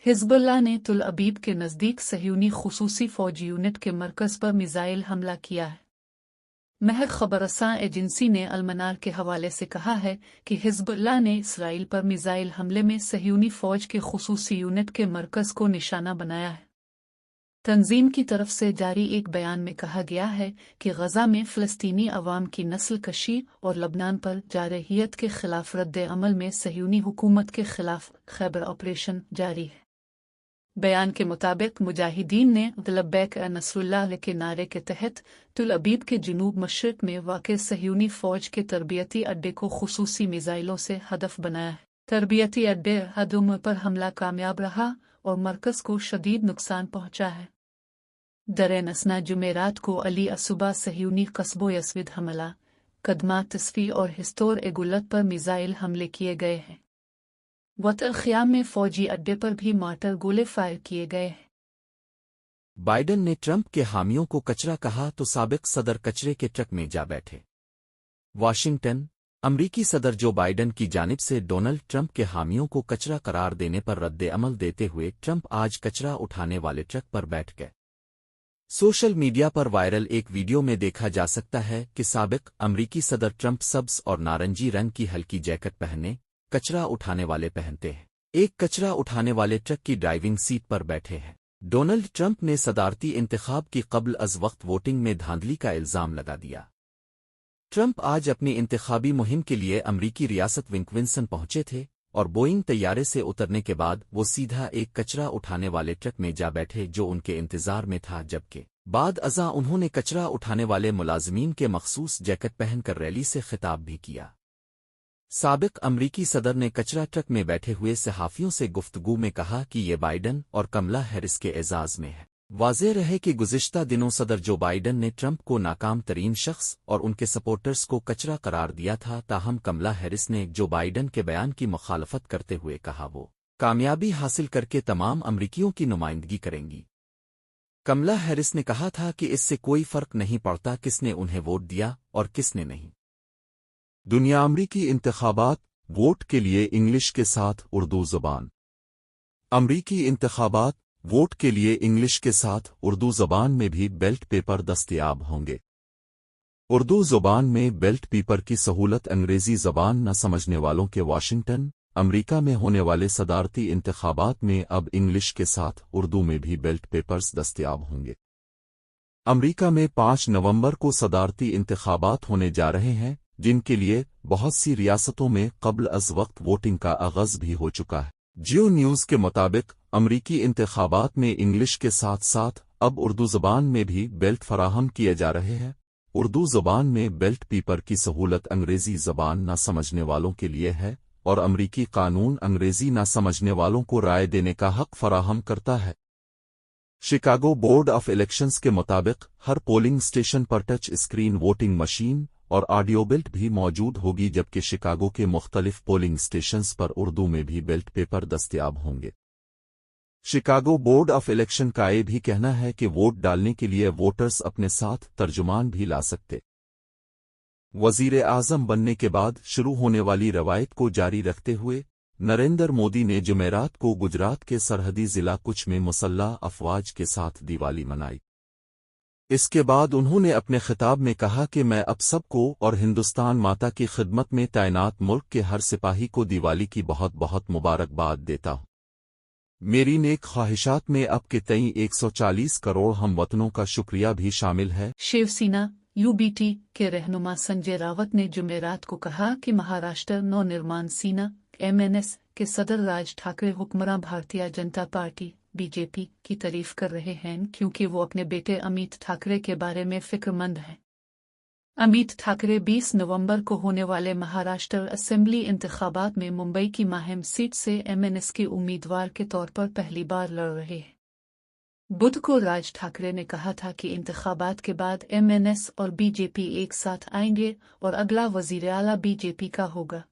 Hezbollah ने तुल अबीब के नज़दीक सह्यूनी खुसूसी फ़ौजी यूनिट के मरकज़ पर मिज़ाइल हमला किया है। महर ख़बरसां एजेंसी ने अलमनार के हवाले से कहा है कि हिज़्बुल्लाह ने इसराइल पर मिज़ाइल हमले में सह्यूनी फ़ौज के खुसूसी यूनिट के मरकज़ को निशाना बनाया है। तंजीम की तरफ से जारी एक बयान में कहा गया है कि गज़ा में फ़लस्तीनी अवाम की नस्ल कशी और लबनान पर जारहियत के ख़िलाफ़ रद्द अमल में सह्यूनी हुकूमत के ख़िलाफ़ खैबर ऑपरेशन जारी है। बयान के मुताबिक मुजाहिदीन ने लब्बैक नसरुल्लाह के नारे के तहत तुल अबीब के जनूब मशरिक़ में वाक़ सह्यूनी फ़ौज के तरबियती अड्डे को खुसूसी मिज़ाइलों से हदफ बनाया है। तरबियती अड्डे हदुम पर हमला कामयाब रहा और मरकज़ को शदीद नुकसान पहुँचा है। दरेन असना जुमेरात को अली असुबा सह्यूनी कस्बो यसविद हमला, कदमा तस्फी और हिस्तोर एगुलत पर मिज़ाइल हमले किए गए हैं। वतल ख़ियाम में फ़ौजी अड्डे पर भी मार्टर गोले फायर किए गए हैं। बाइडन ने ट्रंप के हामियों को कचरा कहा तो साबिक़ सदर कचरे के ट्रक में जा बैठे। वाशिंगटन। अमरीकी सदर जो बाइडन की जानिब से डोनाल्ड ट्रंप के हामियों को कचरा करार देने पर रद्द अमल देते हुए ट्रंप आज कचरा उठाने वाले ट्रक पर बैठ गए। सोशल मीडिया पर वायरल एक वीडियो में देखा जा सकता है कि साबिक़ अमरीकी सदर ट्रंप सब्ज़ और नारंगी रंग की हल्की जैकेट पहने कचरा उठाने वाले पहनते हैं। एक कचरा उठाने वाले ट्रक की ड्राइविंग सीट पर बैठे हैं। डोनाल्ड ट्रंप ने सदारती इंतखाब की कब्ल अज़ वक्त वोटिंग में धांधली का इल्ज़ाम लगा दिया। ट्रंप आज अपनी इंतखाबी मुहिम के लिए अमरीकी रियासत विस्कॉन्सिन पहुंचे थे और बोइंग तैयारे से उतरने के बाद वो सीधा एक कचरा उठाने वाले ट्रक में जा बैठे जो उनके इंतजार में था, जबकि बाद अज़ा उन्होंने कचरा उठाने वाले मुलाज़मीन के मखसूस जैकेट पहनकर रैली से खिताब भी किया। साबिक़ अमरीकी सदर ने कचरा ट्रक में बैठे हुए सहाफ़ियों से गुफ्तगू में कहा कि ये बाइडन और कमला हैरिस के एजाज़ में है। वाज़ेह रहे कि गुज़िश्ता दिनों सदर जो बाइडन ने ट्रंप को नाकाम तरीन शख्स और उनके सपोर्टर्स को कचरा करार दिया था, ताहम कमला हैरिस ने जो बाइडन के बयान की मुखालफत करते हुए कहा वो कामयाबी हासिल करके तमाम अमरीकियों की नुमाइंदगी करेंगी। कमला हैरिस ने कहा था कि इससे कोई फ़र्क नहीं पड़ता किसने उन्हें वोट दिया और किसने नहीं। दुनिया अमरीकी इंतखाबात वोट के लिए इंग्लिश के साथ उर्दू ज़बान। अमरीकी इंतखाबात वोट के लिए इंग्लिश के साथ उर्दू ज़बान में भी बेल्ट पेपर दस्तयाब होंगे। उर्दू ज़बान में बेल्ट पेपर की सहूलत अंग्रेज़ी ज़बान न समझने वालों के वाशिंगटन, अमरीका में होने वाले सदारती इंतखाबात में अब इंग्लिश के साथ उर्दू में भी बेल्ट पेपर्स दस्तयाब होंगे। अमरीका में 5 नवंबर को सदारती इंतखाबात होने जा रहे हैं, जिनके लिए बहुत सी रियासतों में कब्ल अज़ वक्त वोटिंग का आगाज़ भी हो चुका है। जियो न्यूज़ के मुताबिक अमरीकी इंतखाबात में इंग्लिश के साथ साथ अब उर्दू ज़बान में भी बेल्ट फराहम किए जा रहे हैं। उर्दू ज़बान में बेल्ट पेपर की सहूलत अंग्रेज़ी ज़बान न समझने वालों के लिए है और अमरीकी कानून अंग्रेज़ी न समझने वालों को राय देने का हक़ फराहम करता है। शिकागो बोर्ड ऑफ इलेक्शंस के मुताबिक हर पोलिंग स्टेशन पर टच स्क्रीन वोटिंग मशीन और ऑडियो बेल्ट भी मौजूद होगी, जबकि शिकागो के मुख्तलिफ पोलिंग स्टेशंस पर उर्दू में भी बेल्ट पेपर दस्तयाब होंगे। शिकागो बोर्ड ऑफ इलेक्शन का ये भी कहना है कि वोट डालने के लिए वोटर्स अपने साथ तर्जुमान भी ला सकते। वज़ीर आज़म बनने के बाद शुरू होने वाली रवायत को जारी रखते हुए नरेंद्र मोदी ने जुमेरात को गुजरात के सरहदी ज़िला कुछ में मुसल्लह अफ़वाज के साथ दिवाली मनाई। इसके बाद उन्होंने अपने खिताब में कहा कि मैं अब सबको और हिंदुस्तान माता की खिदमत में तैनात मुल्क के हर सिपाही को दिवाली की बहुत बहुत मुबारकबाद देता हूँ। मेरी नेक ख्वाहिशात में अब के तई 140 करोड़ हमवतनों का शुक्रिया भी शामिल है। शिवसेना यूबीटी के रहनुमा संजय रावत ने जुमेरात को कहा कि महाराष्ट्र नवनिर्माण सेना एमएनएस के सदर राज ठाकरे हुक्मरान भारतीय जनता पार्टी बीजेपी की तारीफ कर रहे हैं क्योंकि वो अपने बेटे अमित ठाकरे के बारे में फिक्रमंद हैं। अमित ठाकरे 20 नवंबर को होने वाले महाराष्ट्र असेंबली इंतखाबात में मुंबई की माहिम सीट से एमएनएस के उम्मीदवार के तौर पर पहली बार लड़ रहे हैं। बुध को राज ठाकरे ने कहा था कि इंतखाबात के बाद एमएनएस और बीजेपी एक साथ आएंगे और अगला वज़ीर आला बीजेपी का होगा।